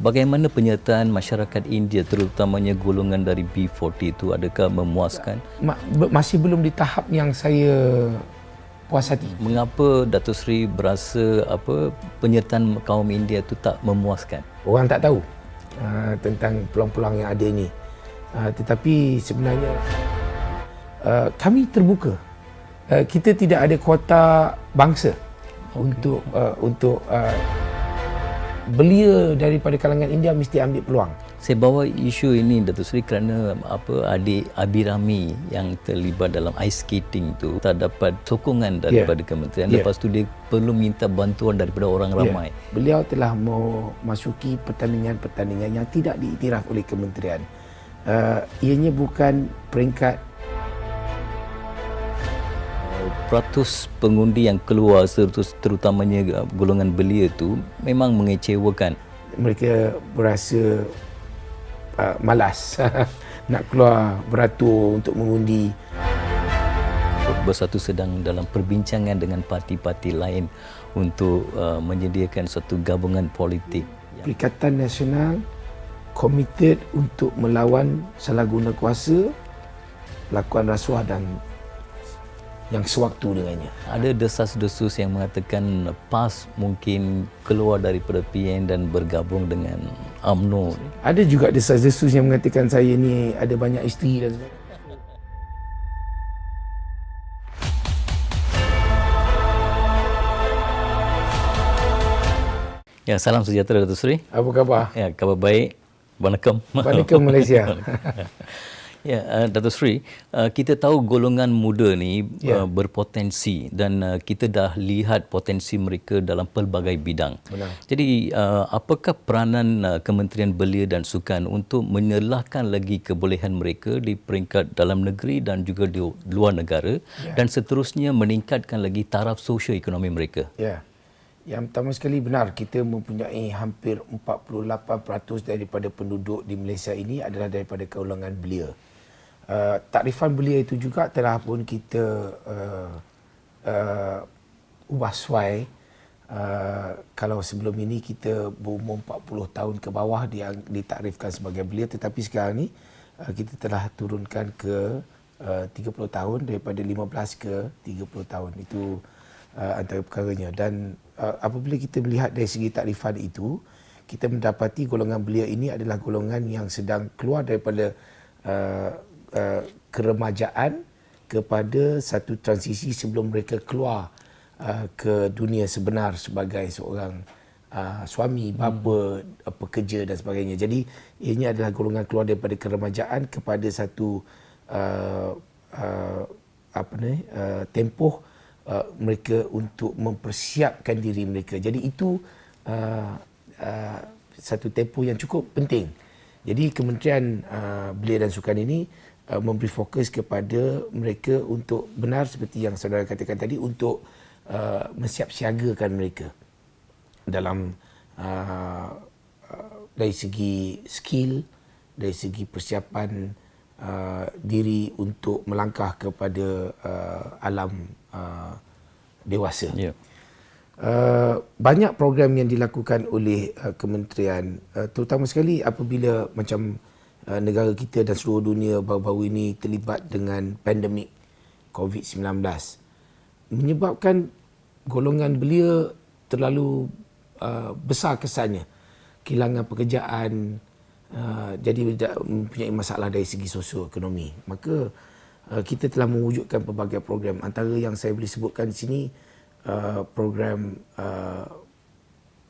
Bagaimana penyertaan masyarakat India terutamanya golongan dari B40 itu, adakah memuaskan? Masih belum di tahap yang saya puas hati. Mengapa Datuk Seri berasa penyertaan kaum India itu tak memuaskan? Orang tak tahu tentang peluang-peluang yang ada ini. Tetapi sebenarnya kami terbuka. Kita tidak ada kuota bangsa untuk belia daripada kalangan India mesti ambil peluang. Saya bawa isu ini Datuk Seri kerana adik Abirami yang terlibat dalam ice skating tu tak dapat sokongan daripada kementerian. Lepas tu dia perlu minta bantuan daripada orang ramai. Beliau telah memasuki pertandingan-pertandingan yang tidak diiktiraf oleh kementerian. Ianya bukan peringkat peratus pengundi yang keluar terutamanya golongan belia tu memang mengecewakan. Mereka berasa malas nak keluar beratur untuk mengundi. Bersatu sedang dalam perbincangan dengan parti-parti lain untuk menyediakan satu gabungan politik. Perikatan Nasional komited untuk melawan salah guna kuasa, lakuan rasuah dan yang sewaktu dengannya. Ada desas-desus yang mengatakan PAS mungkin keluar daripada PN dan bergabung dengan UMNO. Ada juga desas-desus yang mengatakan saya ni ada banyak isteri dan sebagainya. Ya, salam sejahtera Datuk Seri. Apa khabar? Ya, khabar baik. Waalaikum. Waalaikum Malaysia. Ya, Datuk Seri, kita tahu golongan muda ni berpotensi dan kita dah lihat potensi mereka dalam pelbagai bidang. Benar. Jadi, apakah peranan Kementerian Belia dan Sukan untuk menyelahkan lagi kebolehan mereka di peringkat dalam negeri dan juga di luar negara dan seterusnya meningkatkan lagi taraf sosioekonomi mereka? Ya. Yang pertama sekali benar, kita mempunyai hampir 48% daripada penduduk di Malaysia ini adalah daripada golongan belia. Takrifan belia itu juga telah pun kita ubah suai. Kalau sebelum ini kita berumur 40 tahun ke bawah dia ditakrifkan sebagai belia, tetapi sekarang ni kita telah turunkan ke 30 tahun daripada 15 ke 30 tahun. Itu antara perkaranya. Dan apabila kita melihat dari segi takrifan itu, kita mendapati golongan belia ini adalah golongan yang sedang keluar daripada keremajaan kepada satu transisi sebelum mereka keluar ke dunia sebenar sebagai seorang suami, bapa, pekerja dan sebagainya. Jadi ini adalah golongan keluar daripada keremajaan kepada satu tempoh mereka untuk mempersiapkan diri mereka. Jadi itu satu tempoh yang cukup penting. Jadi Kementerian Belia dan Sukan ini memberi fokus kepada mereka untuk benar seperti yang saudara katakan tadi, untuk mensiapsiagakan mereka dalam dari segi skill, dari segi persiapan diri untuk melangkah kepada alam dewasa. Banyak program yang dilakukan oleh kementerian, terutama sekali apabila macam negara kita dan seluruh dunia baru-baru ini terlibat dengan pandemik COVID-19, menyebabkan golongan belia terlalu besar kesannya, kehilangan pekerjaan, jadi mempunyai masalah dari segi sosioekonomi. Maka kita telah mewujudkan pelbagai program. Antara yang saya boleh sebutkan di sini program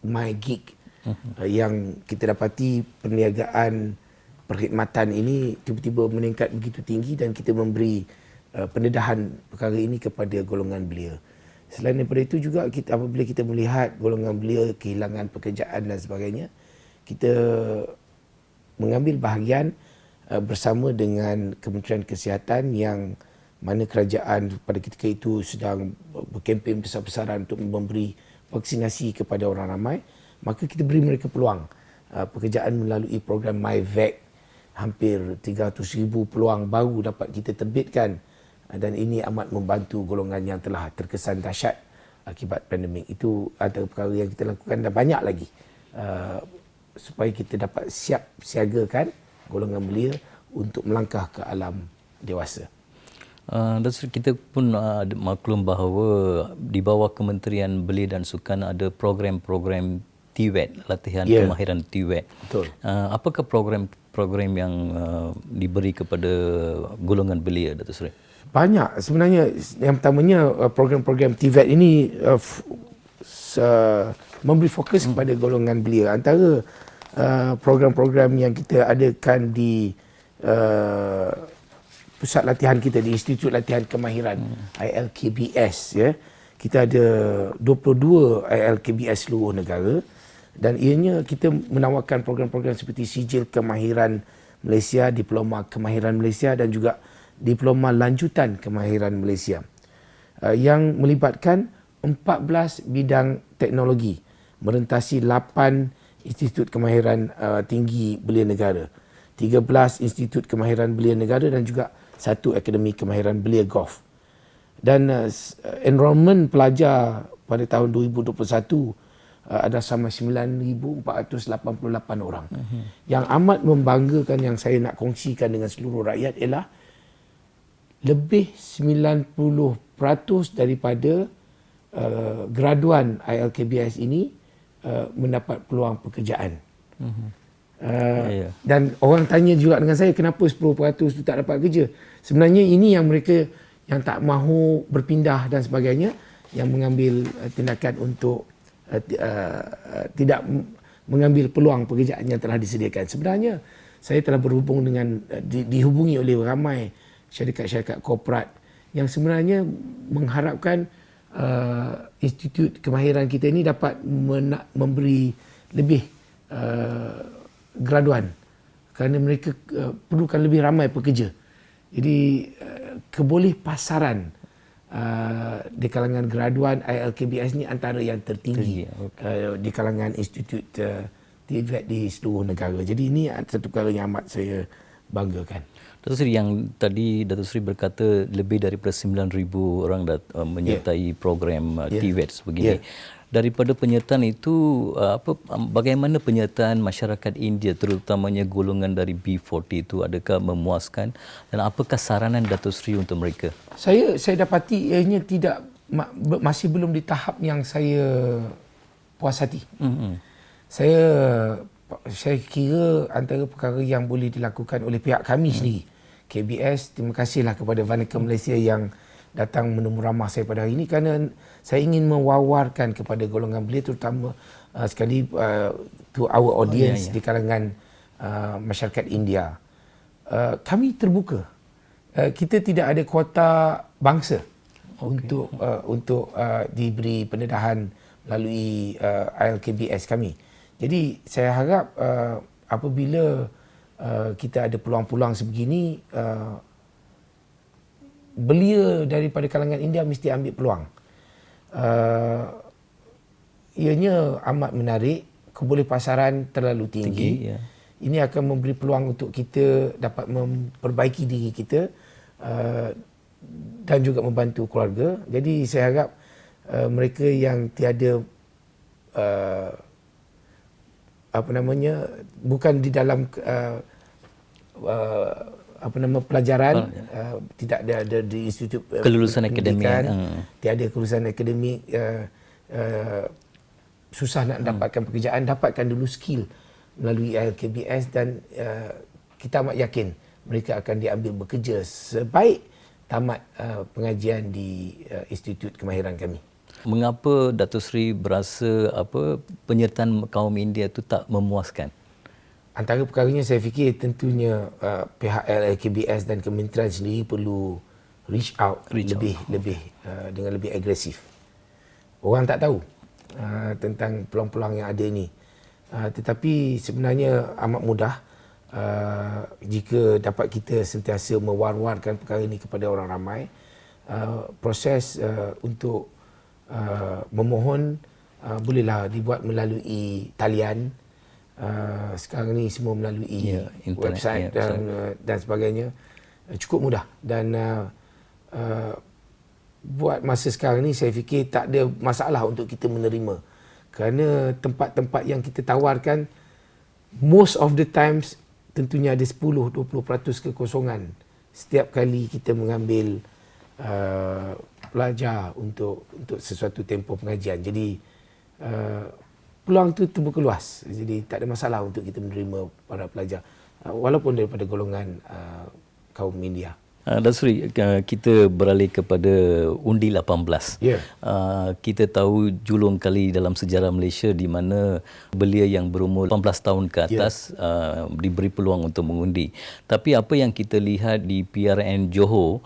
My Gig, yang kita dapati perniagaan perkhidmatan ini tiba-tiba meningkat begitu tinggi dan kita memberi pendedahan perkara ini kepada golongan belia. Selain daripada itu juga, apabila kita melihat golongan belia kehilangan pekerjaan dan sebagainya, kita mengambil bahagian bersama dengan Kementerian Kesihatan, yang mana kerajaan pada ketika itu sedang berkempen besar-besaran untuk memberi vaksinasi kepada orang ramai. Maka kita beri mereka peluang pekerjaan melalui program MyVac. Hampir 300,000 peluang baru dapat kita terbitkan, dan ini amat membantu golongan yang telah terkesan dahsyat akibat pandemik. Itu antara perkara yang kita lakukan, dan banyak lagi supaya kita dapat siap siagakan golongan belia untuk melangkah ke alam dewasa. Dan kita pun ada maklum bahawa di bawah Kementerian Belia dan Sukan ada program-program TVET, latihan kemahiran TVET. Betul. Apakah program-program yang diberi kepada golongan belia, Datuk Seri? Banyak sebenarnya. Yang pertamanya program-program TVET ini memberi fokus kepada golongan belia. Antara program-program yang kita adakan di pusat latihan kita, di Institut Latihan Kemahiran ILKBS, ya. Kita ada 22 ILKBS seluruh negara, dan ianya kita menawarkan program-program seperti Sijil Kemahiran Malaysia, Diploma Kemahiran Malaysia dan juga Diploma Lanjutan Kemahiran Malaysia, yang melibatkan 14 bidang teknologi, merentasi 8 Institut Kemahiran Tinggi Belia Negara, 13 Institut Kemahiran Belia Negara dan juga 1 Akademi Kemahiran Belia Golf. Dan enrolment pelajar pada tahun 2021 ada sama 9,488 orang. Yang amat membanggakan yang saya nak kongsikan dengan seluruh rakyat ialah lebih 90% daripada graduan ILKBS ini mendapat peluang pekerjaan. Dan orang tanya juga dengan saya, kenapa 10% itu tak dapat kerja? Sebenarnya ini yang mereka yang tak mahu berpindah dan sebagainya, yang mengambil tindakan untuk tidak mengambil peluang pekerjaan yang telah disediakan. Sebenarnya saya telah berhubung dengan dihubungi oleh ramai syarikat-syarikat korporat yang sebenarnya mengharapkan Institut Kemahiran kita ini dapat memberi lebih graduan, kerana mereka perlukan lebih ramai pekerja. Jadi kebolehpasaran di kalangan graduan ILKBS ni antara yang tertinggi di kalangan institut TVET di seluruh negara. Jadi ini satu perkara yang amat saya banggakan. Datuk Seri, yang tadi Datuk Seri berkata lebih daripada 9,000 orang menyertai program TVET sebegini. Daripada penyertaan itu, bagaimana penyertaan masyarakat India, terutamanya golongan dari B40 itu, adakah memuaskan dan apakah saranan Datuk Seri untuk mereka? Saya dapati ianya masih belum di tahap yang saya puas hati. Saya kira antara perkara yang boleh dilakukan oleh pihak kami sendiri, KBS, terima kasihlah kepada Vaneka Malaysia yang datang menemu ramah saya pada hari ini, kerana saya ingin mewawarkan kepada golongan belia, terutama sekali to our audience di kalangan masyarakat India. Kami terbuka. Kita tidak ada kuota bangsa untuk diberi pendedahan melalui ILKBS kami. Jadi saya harap apabila kita ada peluang-peluang sebegini, belia daripada kalangan India mesti ambil peluang. Ianya amat menarik, kebolehpasaran terlalu tinggi. Ini akan memberi peluang untuk kita dapat memperbaiki diri kita dan juga membantu keluarga. Jadi saya harap mereka yang tiada bukan di dalam pelajaran, tidak ada di institut kelulusan akademik, tiada kelulusan akademik, susah nak dapatkan pekerjaan, dapatkan dulu skill melalui ILKBS dan kita amat yakin mereka akan diambil bekerja sebaik tamat pengajian di Institut Kemahiran kami. Mengapa Datuk Seri berasa penyertaan kaum India itu tak memuaskan? Antara perkaranya saya fikir tentunya pihak ILKBS dan kementerian sendiri perlu reach out dengan lebih agresif. Orang tak tahu tentang peluang-peluang yang ada ini. Tetapi sebenarnya amat mudah jika dapat kita sentiasa mewar-warkan perkara ini kepada orang ramai. Proses untuk memohon bolehlah dibuat melalui talian. Sekarang ni semua melalui website dan sebagainya. Cukup mudah. Dan buat masa sekarang ni saya fikir tak ada masalah untuk kita menerima. Kerana tempat-tempat yang kita tawarkan most of the times tentunya ada 10-20% kekosongan setiap kali kita mengambil pelajar untuk sesuatu tempoh pengajian. Jadi peluang tu terbuka luas. Jadi tak ada masalah untuk kita menerima para pelajar walaupun daripada golongan kaum India. Datuk Seri, kita beralih kepada undi 18. Ya. Kita tahu julung kali dalam sejarah Malaysia di mana belia yang berumur 18 tahun ke atas diberi peluang untuk mengundi. Tapi apa yang kita lihat di PRN Johor,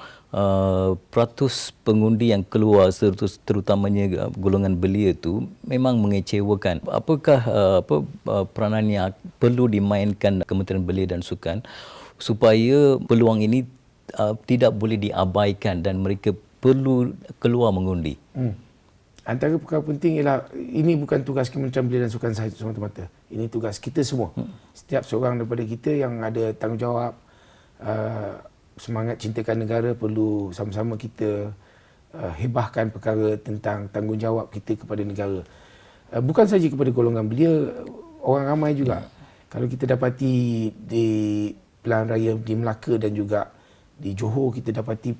peratus pengundi yang keluar terutamanya golongan belia itu memang mengecewakan. Apakah peranan yang perlu dimainkan Kementerian Belia dan Sukan supaya peluang ini tidak boleh diabaikan dan mereka perlu keluar mengundi? Antara perkara penting ialah ini bukan tugas Kementerian Belia dan Sukan sahaja semata-mata. Ini tugas kita semua. Setiap seorang daripada kita yang ada tanggungjawab semangat cintakan negara perlu sama-sama kita hebahkan perkara tentang tanggungjawab kita kepada negara. Bukan saja kepada golongan belia, orang ramai juga. Kalau kita dapati di pilihan raya di Melaka dan juga di Johor, kita dapati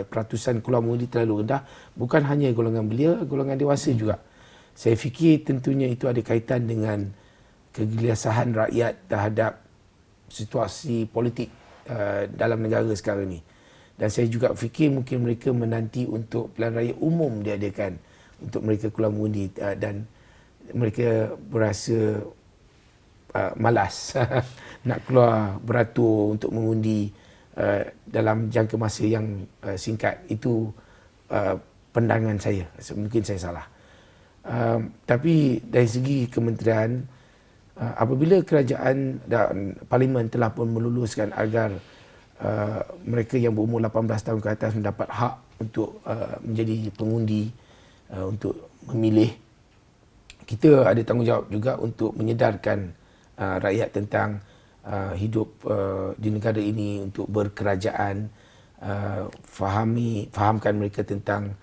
peratusan keluar mengundi terlalu rendah. Bukan hanya golongan belia, golongan dewasa juga. Saya fikir tentunya itu ada kaitan dengan kegelisahan rakyat terhadap situasi politik dalam negara sekarang ni. Dan saya juga fikir mungkin mereka menanti untuk pilihan raya umum diadakan untuk mereka keluar mengundi dan mereka berasa malas nak keluar beratur untuk mengundi dalam jangka masa yang singkat. Itu pandangan saya. Mungkin saya salah. Tapi dari segi kementerian, apabila kerajaan dan parlimen telah pun meluluskan agar mereka yang berumur 18 tahun ke atas mendapat hak untuk menjadi pengundi, untuk memilih, kita ada tanggungjawab juga untuk menyedarkan rakyat tentang hidup di negara ini, untuk berkerajaan, fahamkan mereka tentang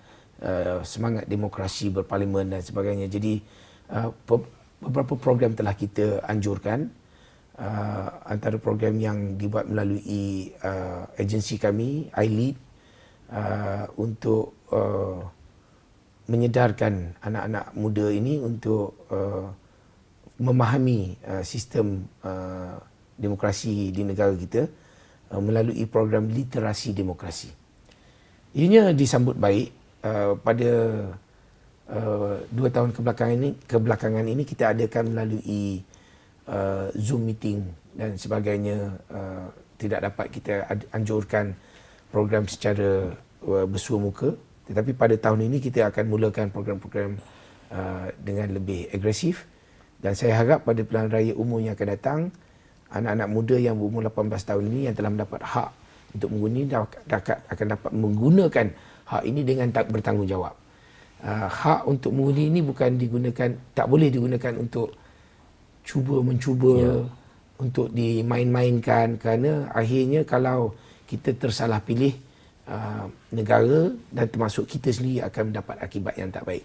semangat demokrasi berparlimen dan sebagainya. Jadi beberapa program telah kita anjurkan. Antara program yang dibuat melalui agensi kami, iLead, untuk menyedarkan anak-anak muda ini untuk memahami sistem demokrasi di negara kita melalui program literasi demokrasi. Ianya disambut baik. Pada 2 tahun kebelakangan ini kita adakan melalui Zoom meeting dan sebagainya. Tidak dapat kita anjurkan program secara bersua muka, tetapi pada tahun ini kita akan mulakan program-program dengan lebih agresif. Dan saya harap pada pilihan raya umum yang akan datang, anak-anak muda yang berumur 18 tahun ini yang telah mendapat hak untuk mengundi akan dapat menggunakan hak ini dengan tak bertanggungjawab. Hak untuk mengundi ini bukan digunakan, tak boleh digunakan untuk mencuba untuk dimain-mainkan, kerana akhirnya kalau kita tersalah pilih, negara dan termasuk kita sendiri akan mendapat akibat yang tak baik.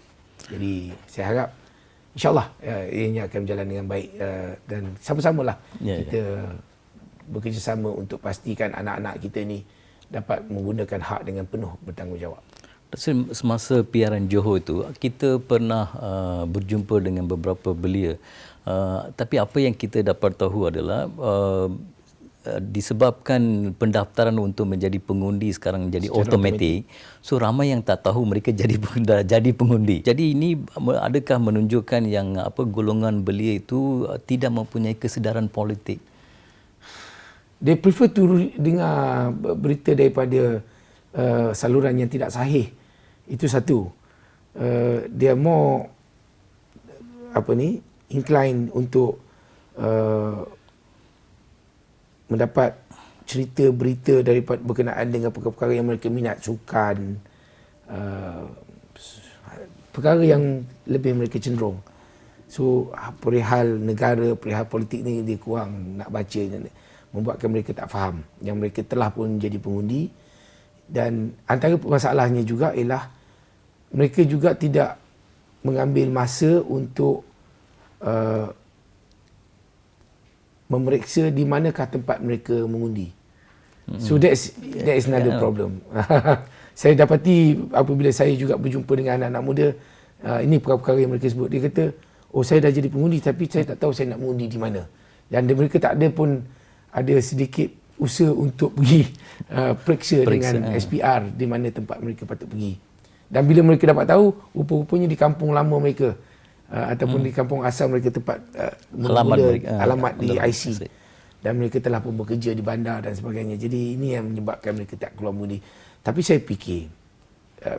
Jadi saya harap InsyaAllah ianya akan berjalan dengan baik, dan sama-samalah kita bekerjasama untuk pastikan anak-anak kita ni dapat menggunakan hak dengan penuh bertanggungjawab. Semasa PRN Johor itu, kita pernah berjumpa dengan beberapa belia. Tapi apa yang kita dapat tahu adalah disebabkan pendaftaran untuk menjadi pengundi sekarang jadi automatik, so ramai yang tak tahu mereka jadi pengundi. Jadi ini adakah menunjukkan yang golongan belia itu tidak mempunyai kesedaran politik? They prefer to dengar berita daripada saluran yang tidak sahih. Itu satu. They are more inclined untuk mendapat cerita berita daripada berkenaan dengan perkara-perkara yang mereka minat, sukan, perkara yang lebih mereka cenderung. So perihal negara, perihal politik ni dia kurang nak baca, membuatkan mereka tak faham yang mereka telah pun menjadi pengundi. Dan antara masalahnya juga ialah mereka juga tidak mengambil masa untuk memeriksa di manakah tempat mereka mengundi. So that is another problem. Saya dapati apabila saya juga berjumpa dengan anak-anak muda, ini perkara-perkara yang mereka sebut. Dia kata, oh saya dah jadi pengundi tapi saya tak tahu saya nak mengundi di mana. Dan mereka tak ada pun ada sedikit usaha untuk pergi periksa dengan SPR di mana tempat mereka patut pergi. Dan bila mereka dapat tahu, rupa-rupanya di kampung lama mereka ataupun di kampung asal mereka tempat alamat di IC. Dan mereka telah pun bekerja di bandar dan sebagainya. Jadi ini yang menyebabkan mereka tak keluar mengundi. Tapi saya fikir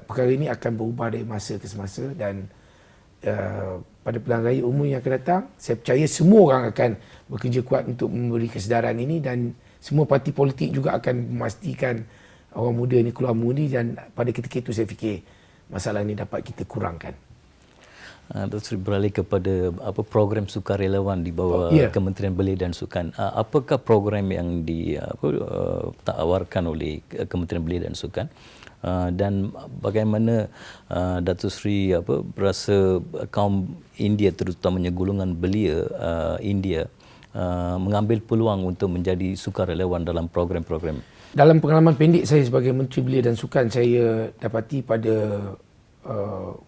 perkara ini akan berubah dari masa ke semasa dan pada pilihan raya umum yang akan datang, saya percaya semua orang akan bekerja kuat untuk memberi kesedaran ini dan semua parti politik juga akan memastikan orang muda ini keluar mengundi dan pada ketika itu saya fikir masalah ini dapat kita kurangkan. Terus beralih kepada program sukarelawan di bawah Kementerian Belia dan Sukan. Apakah program yang ditawarkan oleh Kementerian Belia dan Sukan? Dan bagaimana Datuk Seri berasa kaum India terutamanya golongan belia India mengambil peluang untuk menjadi sukarelawan dalam program-program? Dalam pengalaman pendek saya sebagai Menteri Belia dan Sukan, saya dapati pada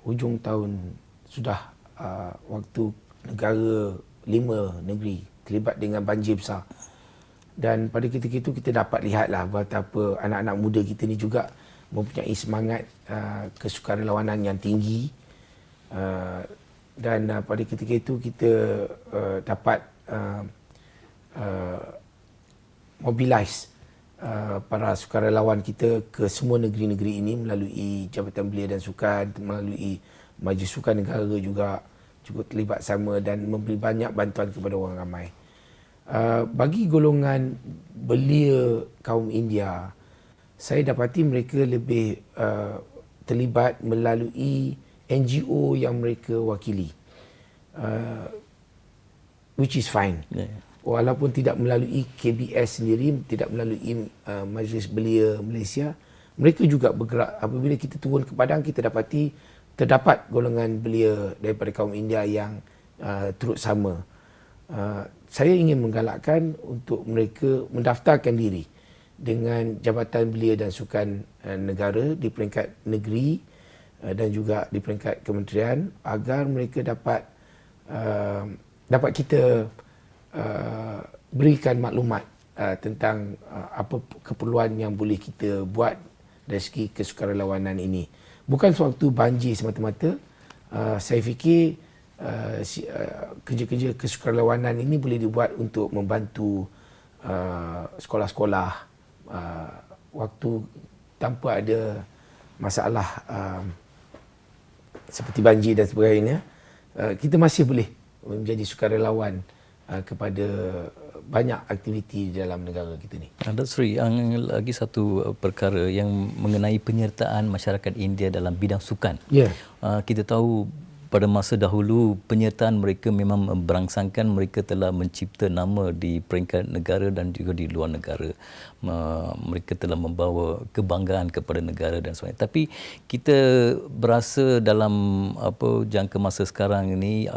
hujung tahun sudah waktu negara 5 negeri terlibat dengan banjir besar. Dan pada ketika itu kita dapat lihatlah betapa anak-anak muda kita ni juga mempunyai semangat kesukarelawanan yang tinggi. Dan pada ketika itu kita dapat mobilize para sukarelawan kita ke semua negeri-negeri ini melalui Jabatan Belia dan Sukan, melalui Majlis Sukan Negara juga cukup terlibat sama dan memberi banyak bantuan kepada orang ramai. Bagi golongan belia kaum India, saya dapati mereka lebih terlibat melalui NGO yang mereka wakili, which is fine. Walaupun tidak melalui KBS sendiri, tidak melalui Majlis Belia Malaysia, mereka juga bergerak. Apabila kita turun ke padang, kita dapati terdapat golongan belia daripada kaum India yang turut sama. Saya ingin menggalakkan untuk mereka mendaftarkan diri dengan Jabatan Belia dan Sukan Negara di peringkat negeri dan juga di peringkat kementerian agar mereka dapat kita berikan maklumat tentang apa keperluan yang boleh kita buat dari segi kesukarelawanan ini. Bukan suatu banjir semata-mata. Saya fikir kerja-kerja kesukarelawanan ini boleh dibuat untuk membantu sekolah-sekolah waktu tanpa ada masalah seperti banjir dan sebagainya. Kita masih boleh menjadi sukarelawan kepada banyak aktiviti dalam negara kita ni. Datuk Seri, yang lagi satu perkara yang mengenai penyertaan masyarakat India dalam bidang sukan. Kita tahu pada masa dahulu penyertaan mereka memang berangsangkan mereka telah mencipta nama di peringkat negara dan juga di luar negara. Mereka telah membawa kebanggaan kepada negara dan sebagainya. Tapi kita berasa dalam jangka masa sekarang ini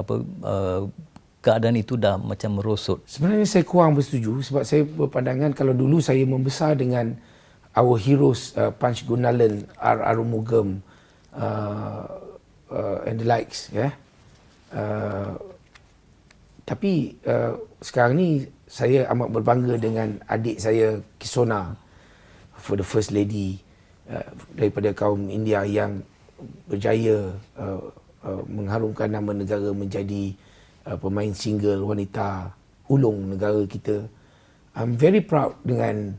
keadaan itu dah macam merosot. Sebenarnya saya kurang bersetuju sebab saya berpandangan kalau dulu saya membesar dengan our heroes Panch Gunalan, R. Arumugam and the likes, tapi sekarang ni saya amat berbangga dengan adik saya Kisona, for the first lady daripada kaum India yang berjaya mengharumkan nama negara menjadi pemain single wanita ulung negara kita. I'm very proud dengan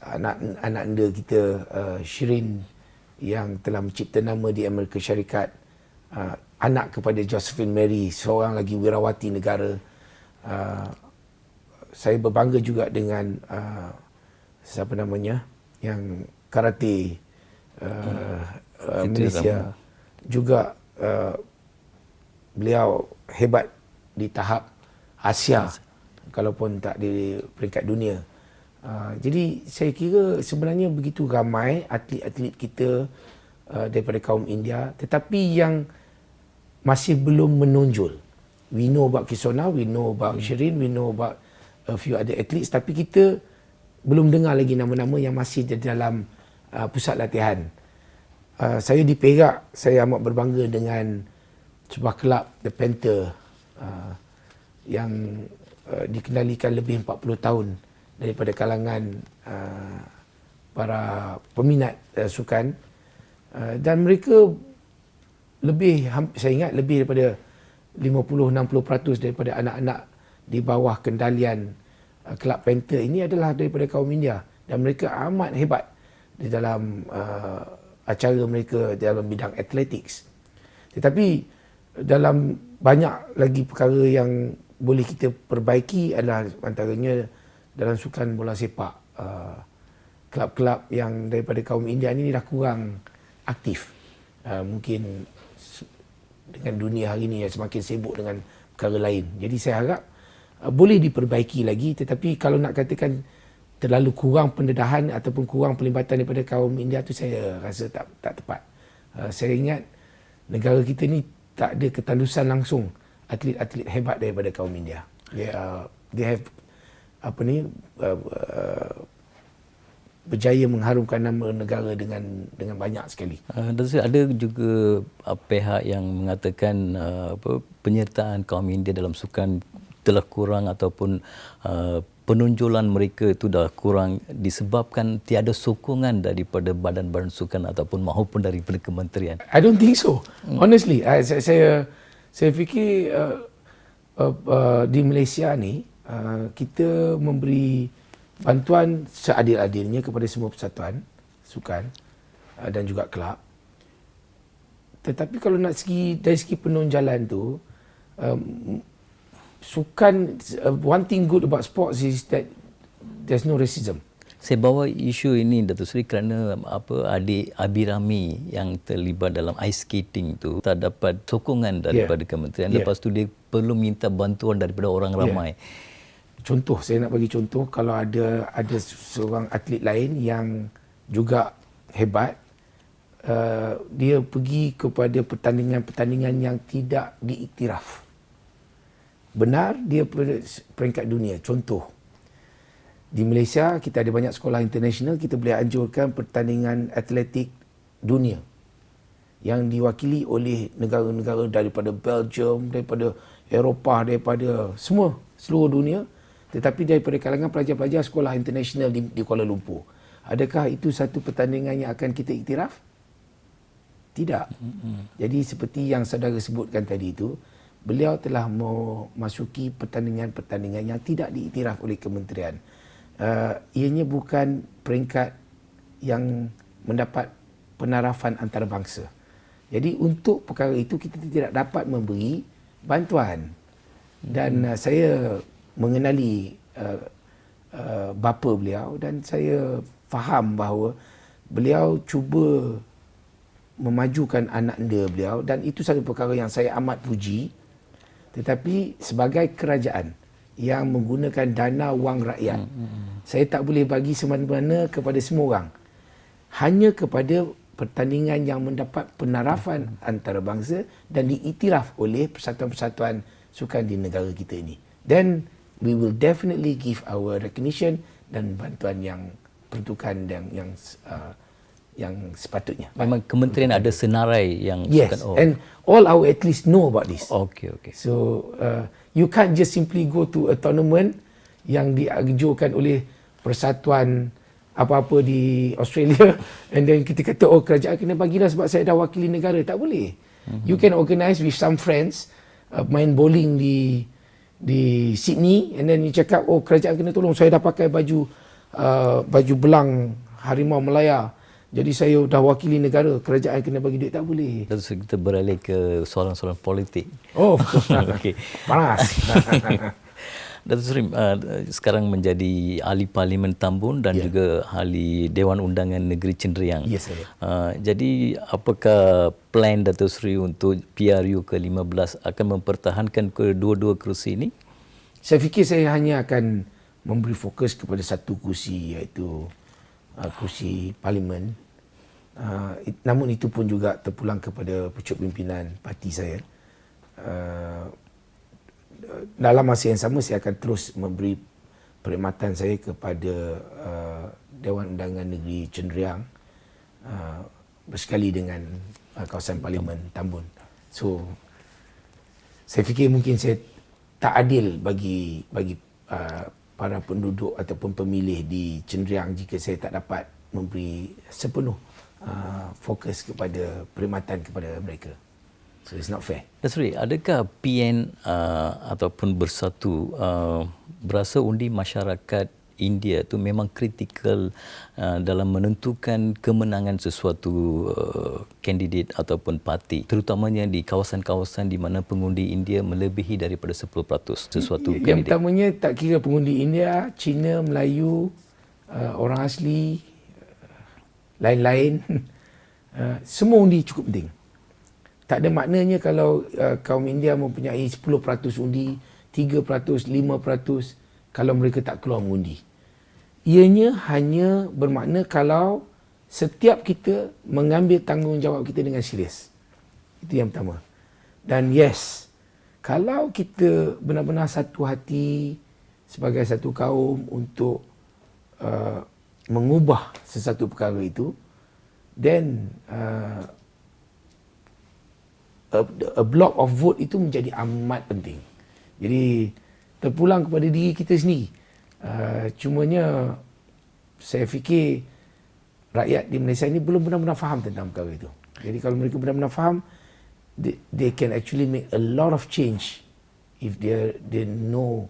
anak anda kita Shirin yang telah mencipta nama di Amerika Syarikat, anak kepada Josephine Mary, seorang lagi wirawati negara. Saya berbangga juga dengan siapa namanya yang karate Malaysia juga. Beliau hebat di tahap Asia, kalaupun tak di peringkat dunia. Jadi saya kira sebenarnya begitu ramai atlet-atlet kita daripada kaum India, tetapi yang masih belum menonjol. We know about Kisona, we know about Shirin, we know about a few other athletes, tapi kita belum dengar lagi nama-nama yang masih di dalam pusat latihan. Saya di Perak, saya amat berbangga dengan sebuah kelab The Panther yang dikendalikan lebih 40 tahun daripada kalangan para peminat sukan, dan mereka saya ingat lebih daripada 50-60% daripada anak-anak di bawah kendalian kelab Panther ini adalah daripada kaum India, dan mereka amat hebat di dalam acara mereka dalam bidang athletics. Tetapi dalam banyak lagi perkara yang boleh kita perbaiki adalah antaranya dalam sukan bola sepak. Kelab-kelab yang daripada kaum India ini dah kurang aktif. Mungkin dengan dunia hari ini yang semakin sibuk dengan perkara lain. Jadi saya harap boleh diperbaiki lagi, tetapi kalau nak katakan terlalu kurang pendedahan ataupun kurang pelibatan daripada kaum India tu saya rasa tak tepat. Saya ingat negara kita ni tak ada ketandusan langsung atlet-atlet hebat daripada kaum India. They have berjaya mengharumkan nama negara dengan banyak sekali. Ada juga pihak yang mengatakan penyertaan kaum India dalam sukan telah kurang ataupun penonjolan mereka itu dah kurang disebabkan tiada sokongan daripada badan-badan sukan ataupun maupun daripada kementerian. I don't think so. Honestly, saya fikir di Malaysia ni kita memberi bantuan seadil-adilnya kepada semua persatuan sukan dan juga kelab. Tetapi kalau nak dari segi penonjalan tu, sukan, one thing good about sports is that there's no racism. Saya bawa isu ini Datuk Seri kerana adik Abi Rami yang terlibat dalam ice skating tu tak dapat sokongan daripada kementerian. Lepas tu dia perlu minta bantuan daripada orang ramai. Contoh, saya nak bagi contoh, kalau ada seorang atlet lain yang juga hebat, dia pergi kepada pertandingan-pertandingan yang tidak diiktiraf. Benar dia peringkat dunia. Contoh, di Malaysia kita ada banyak sekolah international, kita boleh anjurkan pertandingan atletik dunia yang diwakili oleh negara-negara daripada Belgium, daripada Eropah, daripada seluruh dunia, tetapi daripada kalangan pelajar-pelajar sekolah international di Kuala Lumpur. Adakah itu satu pertandingan yang akan kita iktiraf? Tidak. Jadi seperti yang saudara sebutkan tadi itu, beliau telah memasuki pertandingan-pertandingan yang tidak diiktiraf oleh kementerian. Ianya bukan peringkat yang mendapat penarafan antarabangsa. Jadi untuk perkara itu kita tidak dapat memberi bantuan. Dan saya mengenali bapa beliau dan saya faham bahawa beliau cuba memajukan anak anda beliau, dan itu satu perkara yang saya amat puji. Tetapi sebagai kerajaan yang menggunakan dana wang rakyat, saya tak boleh bagi semena-mena kepada semua orang. Hanya kepada pertandingan yang mendapat penarafan antarabangsa dan diiktiraf oleh persatuan-persatuan sukan di negara kita ini. Then we will definitely give our recognition dan bantuan yang peruntukan dan yang sepatutnya. Memang kementerian ada senarai yang yes, sukan. and all our athletes know about this. Okay. So you can't just simply go to a tournament yang dianjurkan oleh persatuan apa-apa di Australia and then kita kata kerajaan kena bagilah sebab saya dah wakili negara. Tak boleh. You can organize with some friends main bowling di Sydney and then you cakap kerajaan kena tolong, saya dah pakai baju belang Harimau Melaya, jadi saya dah wakili negara, kerajaan kena bagi duit. Tak boleh. Lalu kita beralih ke soalan-soalan politik. Okay. Panas. Datuk Seri sekarang menjadi ahli Parlimen Tambun dan juga ahli Dewan Undangan Negeri Cenderiang. Yes, saya. Jadi apakah plan Datuk Seri untuk PRU ke-15 akan mempertahankan kedua-dua kerusi ini? Saya fikir saya hanya akan memberi fokus kepada satu kursi, iaitu kursi Parlimen. Namun itu pun juga terpulang kepada pucuk pimpinan parti saya. Dalam masa yang sama saya akan terus memberi perkhidmatan saya kepada Dewan Undangan Negeri Cenderia bersekali dengan kawasan Parlimen Tambun. So saya fikir mungkin saya tak adil bagi para penduduk ataupun pemilih di Cenderia jika saya tak dapat memberi sepenuh fokus kepada perkhidmatan kepada mereka. So it's not fair. Dasri, adakah PN ataupun Bersatu berasa undi masyarakat India tu memang kritikal dalam menentukan kemenangan sesuatu kandidat ataupun parti, terutamanya di kawasan-kawasan di mana pengundi India melebihi daripada 10% sesuatu kandidat? Yang pertamanya tak kira pengundi India, Cina, Melayu, orang asli, lain-lain, semua undi cukup penting. Tak ada maknanya kalau kaum India mempunyai 10% undi, 3%, 5% kalau mereka tak keluar mengundi. Ianya hanya bermakna kalau setiap kita mengambil tanggungjawab kita dengan serius. Itu yang pertama. Dan yes, kalau kita benar-benar satu hati sebagai satu kaum untuk mengubah sesuatu perkara itu, then a block of vote itu menjadi amat penting. Jadi terpulang kepada diri kita sendiri. Cumanya saya fikir rakyat di Malaysia ini belum benar-benar faham tentang perkara itu. Jadi kalau mereka benar-benar faham, they can actually make a lot of change if they know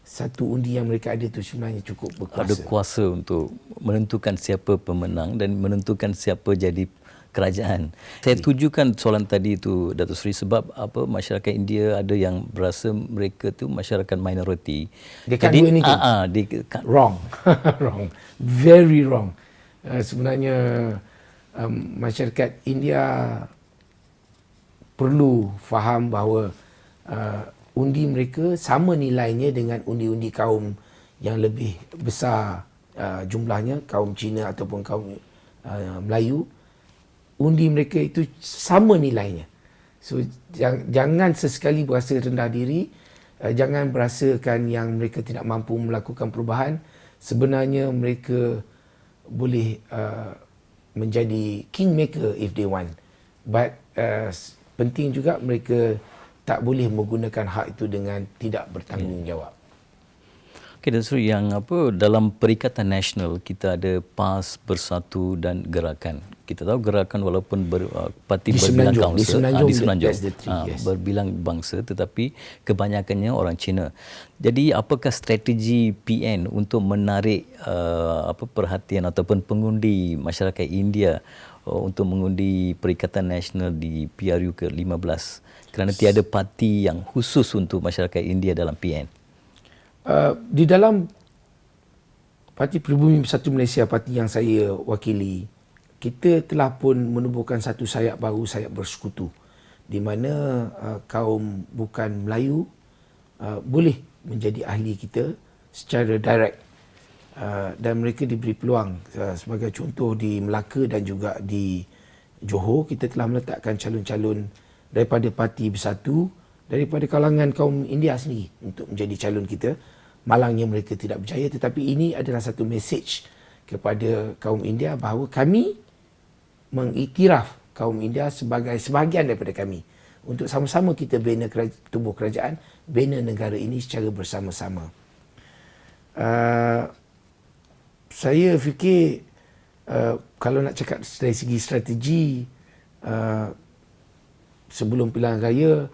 satu undi yang mereka ada itu sebenarnya cukup berkuasa. Ada kuasa untuk menentukan siapa pemenang dan menentukan siapa jadi kerajaan. Saya tujukan soalan tadi itu, Datuk Seri, sebab apa, masyarakat India ada yang berasa mereka tu masyarakat minoriti. They can't do anything. Wrong. Wrong. Very wrong. Sebenarnya masyarakat India perlu faham bahawa undi mereka sama nilainya dengan undi-undi kaum yang lebih besar jumlahnya, kaum Cina ataupun kaum Melayu. Undi mereka itu sama nilainya. So jangan sesekali berasa rendah diri, jangan berasakan yang mereka tidak mampu melakukan perubahan. Sebenarnya mereka boleh menjadi kingmaker if they want. But penting juga mereka tak boleh menggunakan hak itu dengan tidak bertanggungjawab. Okey, Datuk Seri, yang apa, dalam Perikatan Nasional kita ada PAS, Bersatu dan Gerakan. Kita tahu Gerakan walaupun parti berbilang bangsa, di Semenanjung, berbilang bangsa, tetapi kebanyakannya orang Cina. Jadi apakah strategi PN untuk menarik perhatian ataupun pengundi masyarakat India untuk mengundi Perikatan Nasional di PRU ke-15, kerana tiada parti yang khusus untuk masyarakat India dalam PN? Di dalam Parti Pribumi Bersatu Malaysia, parti yang saya wakili, kita telah pun menubuhkan satu sayap baru, sayap bersekutu, di mana kaum bukan Melayu boleh menjadi ahli kita secara direct, dan mereka diberi peluang. Sebagai contoh, di Melaka dan juga di Johor, kita telah meletakkan calon-calon daripada Parti Bersatu, daripada kalangan kaum India sendiri untuk menjadi calon kita. Malangnya mereka tidak berjaya, tetapi ini adalah satu mesej kepada kaum India bahawa kami mengiktiraf kaum India sebagai sebahagian daripada kami, untuk sama-sama kita bina tubuh kerajaan, bina negara ini secara bersama-sama. Saya fikir kalau nak cakap dari segi strategi, sebelum pilihan raya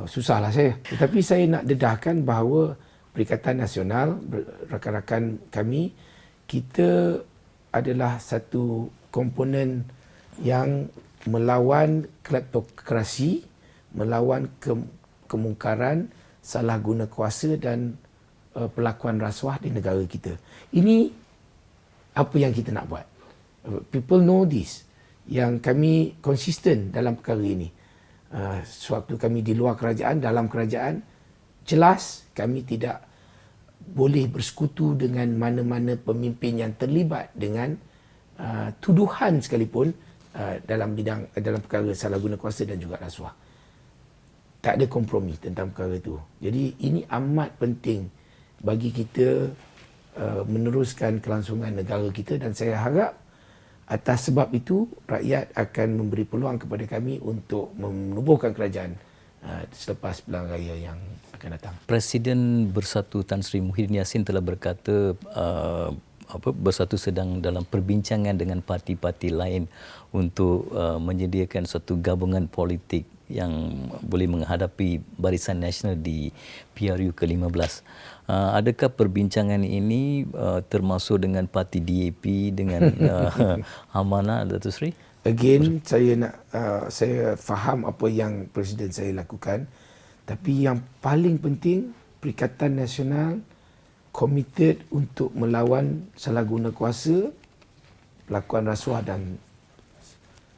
susahlah saya. Tetapi saya nak dedahkan bahawa Perikatan Nasional, rakan-rakan kami, kita adalah satu komponen yang melawan kleptokrasi, melawan kemungkaran, salah guna kuasa dan pelakuan rasuah di negara kita. Ini apa yang kita nak buat. People know this. Yang kami konsisten dalam perkara ini. Sewaktu kami di luar kerajaan, dalam kerajaan, jelas kami tidak boleh bersekutu dengan mana-mana pemimpin yang terlibat dengan tuduhan sekalipun dalam perkara salah guna kuasa dan juga rasuah. Tak ada kompromi tentang perkara itu. Jadi ini amat penting bagi kita meneruskan kelangsungan negara kita, dan saya harap atas sebab itu rakyat akan memberi peluang kepada kami untuk menubuhkan kerajaan selepas pilihan raya yang akan datang. Presiden Bersatu Tan Sri Muhyiddin Yassin telah berkata Bersatu sedang dalam perbincangan dengan parti-parti lain untuk menyediakan satu gabungan politik yang boleh menghadapi Barisan Nasional di PRU ke-15. Adakah perbincangan ini termasuk dengan parti DAP, dengan Amanah, Datuk Seri? Again, saya faham apa yang Presiden saya lakukan, tapi yang paling penting Perikatan Nasional komited untuk melawan salah guna kuasa, pelakuan rasuah dan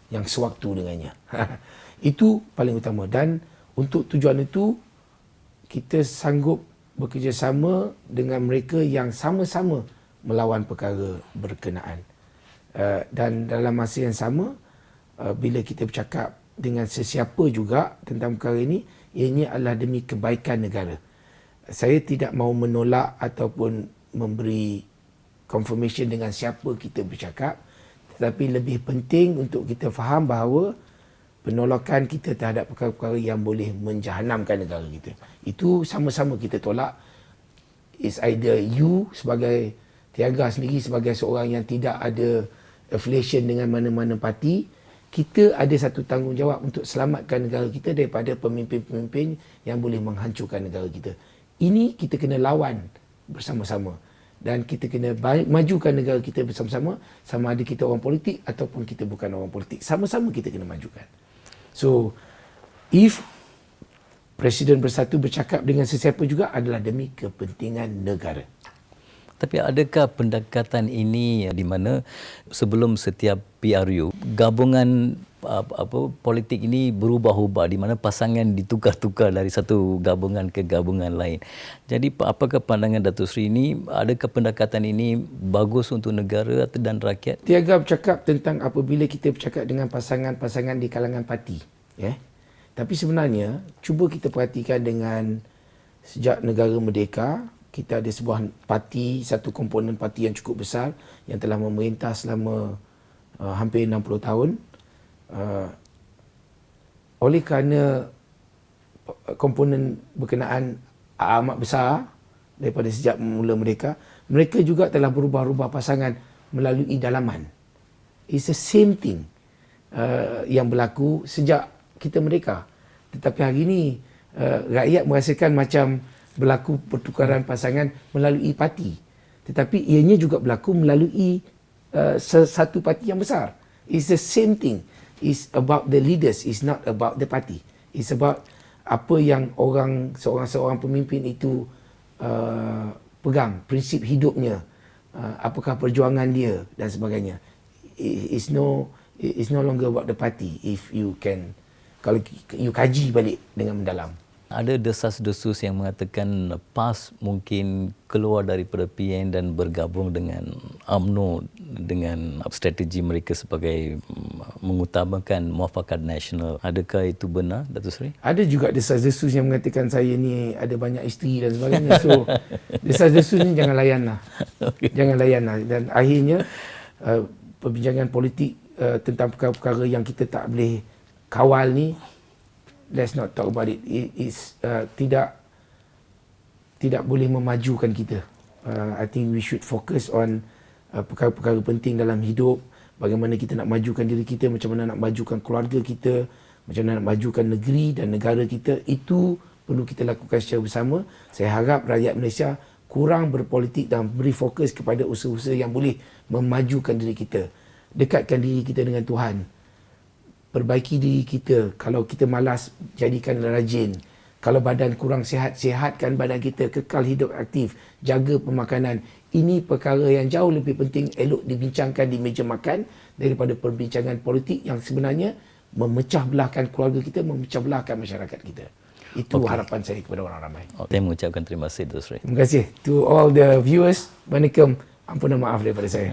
yang sewaktu dengannya. Itu paling utama, dan untuk tujuan itu kita sanggup bekerjasama dengan mereka yang sama-sama melawan perkara berkenaan. Dan dalam masa yang sama, bila kita bercakap dengan sesiapa juga tentang perkara ini, ianya adalah demi kebaikan negara. Saya tidak mahu menolak ataupun memberi confirmation dengan siapa kita bercakap, tetapi lebih penting untuk kita faham bahawa penolakan kita terhadap perkara-perkara yang boleh menjahanamkan negara kita, itu sama-sama kita tolak. It's either you sebagai Tiaga sendiri sebagai seorang yang tidak ada affiliation dengan mana-mana parti, kita ada satu tanggungjawab untuk selamatkan negara kita daripada pemimpin-pemimpin yang boleh menghancurkan negara kita. Ini kita kena lawan bersama-sama, dan kita kena majukan negara kita bersama-sama, sama ada kita orang politik ataupun kita bukan orang politik, sama-sama kita kena majukan. So, if Presiden Bersatu bercakap dengan sesiapa juga adalah demi kepentingan negara. Tapi adakah pendekatan ini di mana sebelum setiap PRU, gabungan politik ini berubah-ubah, di mana pasangan ditukar-tukar dari satu gabungan ke gabungan lain. Jadi apakah pandangan Datuk Seri ini, adakah pendekatan ini bagus untuk negara dan rakyat? Tiaga bercakap tentang apabila kita bercakap dengan pasangan-pasangan di kalangan parti. Tapi sebenarnya, cuba kita perhatikan dengan sejak negara merdeka, kita ada sebuah parti, satu komponen parti yang cukup besar yang telah memerintah selama hampir 60 tahun. Oleh kerana komponen berkenaan amat besar daripada sejak mula mereka juga telah berubah-ubah pasangan melalui dalaman. It's the same thing yang berlaku sejak kita merdeka. Tetapi hari ini rakyat merasakan macam berlaku pertukaran pasangan melalui parti. Tetapi ianya juga berlaku melalui satu parti yang besar. It's the same thing. It's about the leaders, it's not about the party. It's about apa yang seorang pemimpin itu pegang, prinsip hidupnya, apakah perjuangan dia dan sebagainya. It's no longer about the party if you can, kalau you kaji balik dengan mendalam. Ada desas-desus yang mengatakan PAS mungkin keluar daripada PN dan bergabung dengan UMNO dengan strategi mereka sebagai mengutamakan muafakat nasional. Adakah itu benar, Datuk Seri? Ada juga desas-desus yang mengatakan saya ni ada banyak isteri dan sebagainya. So, desas-desus ni jangan layanlah. Okay. Jangan layanlah. Dan akhirnya, perbincangan politik tentang perkara-perkara yang kita tak boleh kawal ni, let's not talk about it. It is tidak boleh memajukan kita. I think we should focus on perkara-perkara penting dalam hidup. Bagaimana kita nak majukan diri kita, macam mana nak majukan keluarga kita, macam mana nak majukan negeri dan negara kita. Itu perlu kita lakukan secara bersama. Saya harap rakyat Malaysia kurang berpolitik dan beri fokus kepada usaha-usaha yang boleh memajukan diri kita. Dekatkan diri kita dengan Tuhan. Perbaiki diri kita. Kalau kita malas, jadikanlah rajin. Kalau badan kurang sihat, sihatkan badan kita. Kekal hidup aktif. Jaga pemakanan. Ini perkara yang jauh lebih penting elok dibincangkan di meja makan daripada perbincangan politik yang sebenarnya memecah belahkan keluarga kita, memecah belahkan masyarakat kita. Itu harapan saya kepada orang ramai. Saya mengucapkan terima kasih, Datuk Seri. Terima kasih. To all the viewers, Assalamualaikum. Ampun maaf daripada saya.